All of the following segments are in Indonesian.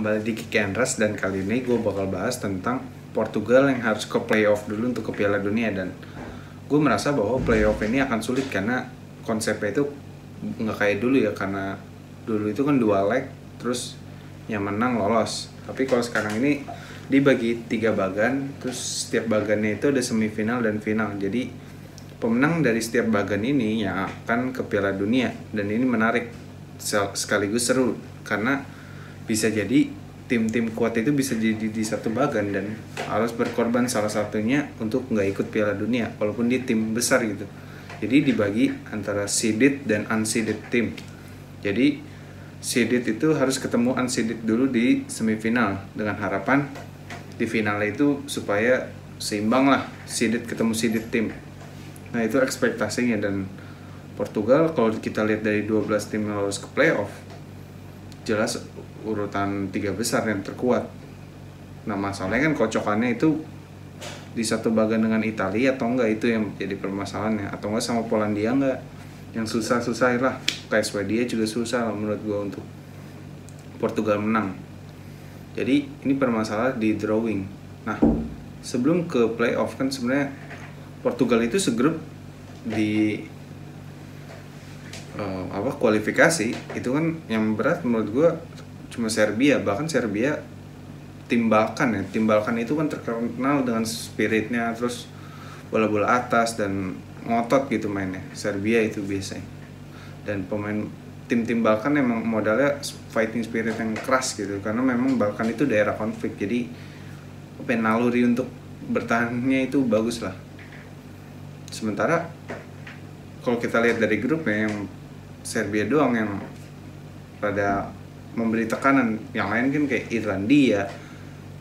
Kembali di Kick and Rush, dan kali ini gue bakal bahas tentang Portugal yang harus ke playoff dulu untuk ke Piala Dunia. Dan gue merasa bahwa playoff ini akan sulit karena konsepnya itu nggak kayak dulu ya, karena dulu itu kan 2 leg terus yang menang lolos. Tapi kalau sekarang ini dibagi 3 bagan, terus setiap bagannya itu ada semifinal dan final. Jadi pemenang dari setiap bagan ini yang akan ke Piala Dunia, dan ini menarik sekaligus seru karena bisa jadi tim-tim kuat itu bisa jadi di satu bagan dan harus berkorban salah satunya untuk nggak ikut Piala Dunia walaupun dia tim besar gitu. Jadi dibagi antara seeded dan unseeded tim. Jadi seeded itu harus ketemu unseeded dulu di semifinal dengan harapan di final itu supaya seimbang lah, seeded ketemu seeded tim. Nah itu ekspektasinya. Dan Portugal kalau kita lihat dari 12 tim yang lolos ke playoff, jelas urutan 3 besar yang terkuat. Nah masalahnya kan kocokannya itu di satu bagan dengan Italia atau enggak, itu yang jadi permasalahannya. Atau enggak sama Polandia enggak, yang susah-susah lah. Kayak Swedia juga susah lah menurut gue untuk Portugal menang. Jadi ini permasalahan di drawing. Nah sebelum ke playoff kan sebenarnya Portugal itu segrup di kualifikasi itu kan yang berat menurut gue cuma Serbia. Bahkan Serbia tim Balkan ya, tim Balkan itu kan terkenal dengan spiritnya, terus bola-bola atas dan ngotot gitu mainnya. Serbia itu biasanya, dan pemain tim-tim Balkan emang modalnya fighting spirit yang keras gitu, karena memang Balkan itu daerah konflik, jadi naluri untuk bertahannya itu bagus lah. Sementara kalau kita lihat dari grupnya, yang Serbia doang yang pada memberi tekanan. Yang lain kan kayak Irlandia,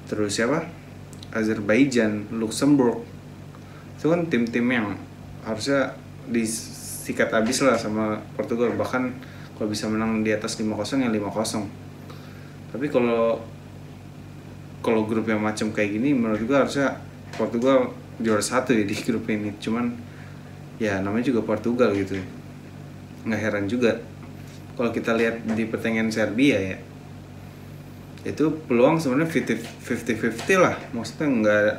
terus siapa? Azerbaijan, Luxembourg. Itu kan tim-tim yang harusnya disikat habis lah sama Portugal. Bahkan kalau bisa menang di atas 5-0 ya 5-0. Tapi kalau grup yang macam kayak gini, menurut gue harusnya Portugal juara 1 ya di grup ini. Cuman ya namanya juga Portugal gitu, nggak heran juga kalau kita lihat di pertandingan Serbia ya, itu peluang sebenarnya 50-50 lah. Maksudnya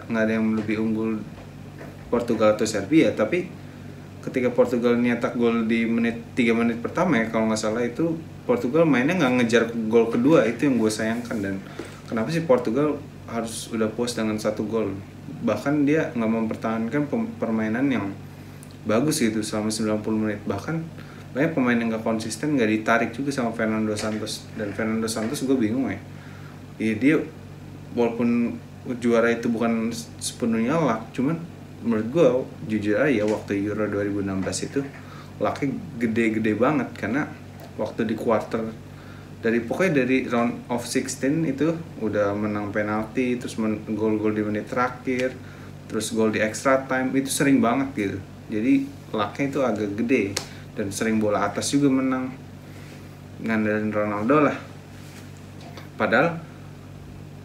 nggak ada yang lebih unggul Portugal atau Serbia. Tapi ketika Portugal nyetak gol di 3 menit pertama ya kalau nggak salah, itu Portugal mainnya nggak ngejar gol kedua. Itu yang gue sayangkan. Dan kenapa sih Portugal harus udah puas dengan 1 gol, bahkan dia nggak mempertahankan permainan yang bagus gitu selama 90 menit. Bahkan banyak pemain yang gak konsisten, gak ditarik juga sama Fernando Santos. Dan Fernando Santos gue bingung ya, dia walaupun juara itu bukan sepenuhnya luck, cuman menurut gue jujur aja waktu Euro 2016 itu lucknya gede-gede banget. Karena waktu di quarter, pokoknya dari round of 16 itu udah menang penalti, terus gol-gol di menit terakhir, terus gol di extra time, itu sering banget gitu. Jadi lucknya itu agak gede, dan sering bola atas juga menang, ngandelin Ronaldo lah. Padahal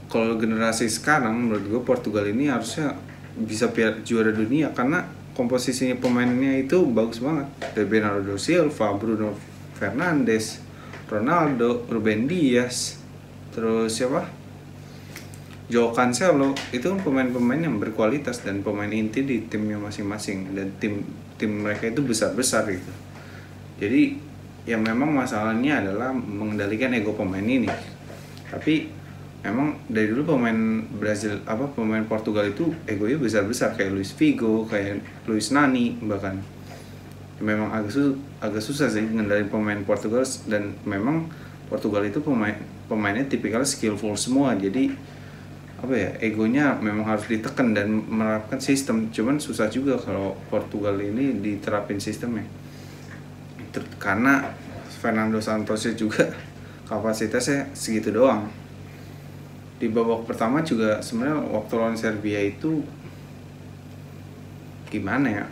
kalau generasi sekarang menurut gue Portugal ini harusnya bisa juara dunia, karena komposisinya pemainnya itu bagus banget. Dari Bernardo Silva, Bruno Fernandes, Ronaldo, Ruben Dias, terus siapa? Joao Cancelo. Itu kan pemain-pemain yang berkualitas dan pemain inti di timnya masing-masing, dan tim mereka itu besar-besar gitu. Jadi yang memang masalahnya adalah mengendalikan ego pemain ini. Tapi memang dari dulu pemain Portugal itu egonya besar-besar, kayak Luis Figo, kayak Luis Nani bahkan. Memang agak susah sih ngendaliin pemain Portugal, dan memang Portugal itu pemainnya tipikal skillful semua. Jadi egonya memang harus ditekan dan menerapkan sistem. Cuman susah juga kalau Portugal ini diterapin sistemnya, karena Fernando Santosnya juga kapasitasnya segitu doang. Di babak pertama juga sebenarnya waktu lawan Serbia itu gimana ya,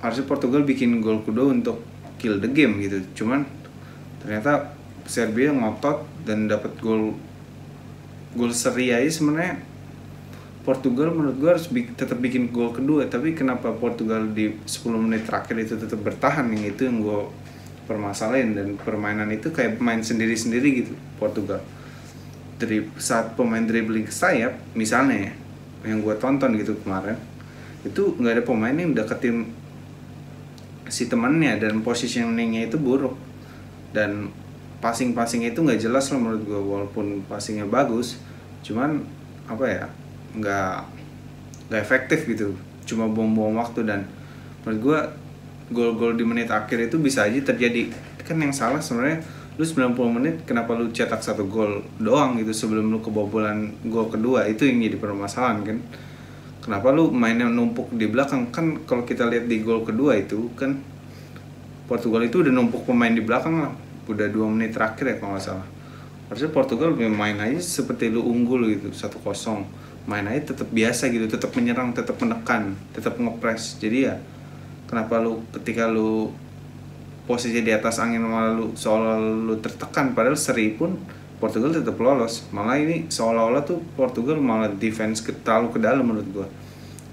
harusnya Portugal bikin gol kedua untuk kill the game gitu. Cuman ternyata Serbia ngotot dan dapat gol seri aja. Sebenarnya Portugal menurut gue harus tetap bikin gol kedua, tapi kenapa Portugal di 10 menit terakhir itu tetap bertahan, yang itu yang gue permasalahin. Dan permainan itu kayak main sendiri-sendiri gitu Portugal. saat pemain dribbling ke sayap misalnya ya, yang gue tonton gitu kemarin, itu nggak ada pemain yang deketin si temannya dan positioningnya itu buruk, dan passing-passingnya itu nggak jelas loh menurut gue. Walaupun passingnya bagus, cuman apa ya, nggak efektif gitu, cuma buang-buang waktu. Dan menurut gue gol-gol di menit akhir itu bisa aja terjadi. Kan yang salah sebenarnya lu 90 menit kenapa lu cetak 1 gol doang gitu sebelum lu kebobolan gol kedua, itu yang jadi permasalahan kan. Kenapa lu mainnya numpuk di belakang? Kan kalau kita lihat di gol kedua itu kan Portugal itu udah numpuk pemain di belakang lah, udah 2 menit terakhir ya kalau nggak salah. Harusnya Portugal main aja seperti lu unggul gitu 1-0, main aja tetap biasa gitu, tetap menyerang, tetap menekan, tetap ngepres. Jadi ya kenapa lu ketika lu posisi di atas angin malah lu seolah lu tertekan, padahal seri pun Portugal tetap lolos. Malah ini seolah-olah tuh Portugal malah defense terlalu ke dalam menurut gua.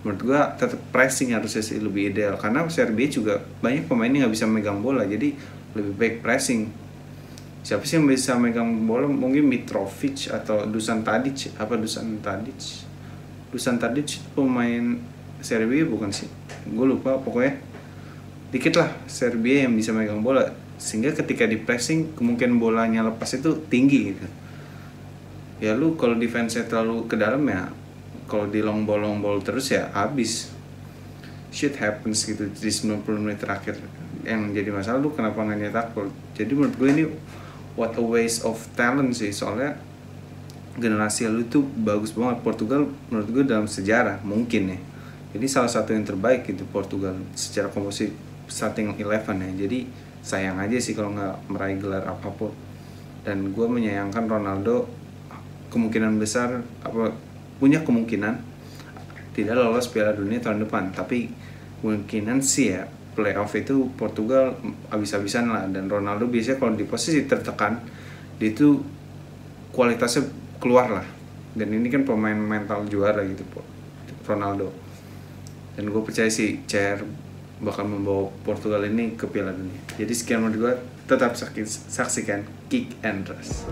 Menurut gua tetap pressing harusnya sih lebih ideal, karena Serbia juga banyak pemain yang nggak bisa megang bola, jadi lebih baik pressing. Siapa sih yang bisa megang bola? Mungkin Mitrovic atau Dusan Tadic. Dusan Tadic pemain Serbia bukan sih? Gue lupa, pokoknya dikit lah Serbia yang bisa megang bola, sehingga ketika di pressing kemungkinan bolanya lepas itu tinggi gitu. Ya lu kalau defense-nya terlalu ke dalam ya, kalau di long ball terus ya habis. Shit happens gitu di 90 menit terakhir. Yang jadi masalah lu kenapa nggak nyetak gol. Jadi menurut gue ini what a waste of talent sih, soalnya generasi lu itu bagus banget. Portugal menurut gue dalam sejarah mungkin ya, jadi salah satu yang terbaik gitu Portugal secara komposisi starting 11 ya. Jadi sayang aja sih kalau nggak meraih gelar apapun. Dan gue menyayangkan Ronaldo kemungkinan besar punya kemungkinan tidak lolos Piala Dunia tahun depan. Tapi kemungkinan sih ya playoff itu Portugal abis-abisan lah. Dan Ronaldo biasanya kalau di posisi tertekan dia itu kualitasnya keluar lah. Dan ini kan pemain mental juara gitu Ronaldo. Dan gue percaya sih CR bakal membawa Portugal ini ke Piala Dunia. Jadi sekian menurut gue, tetap saksikan Kick and Rush.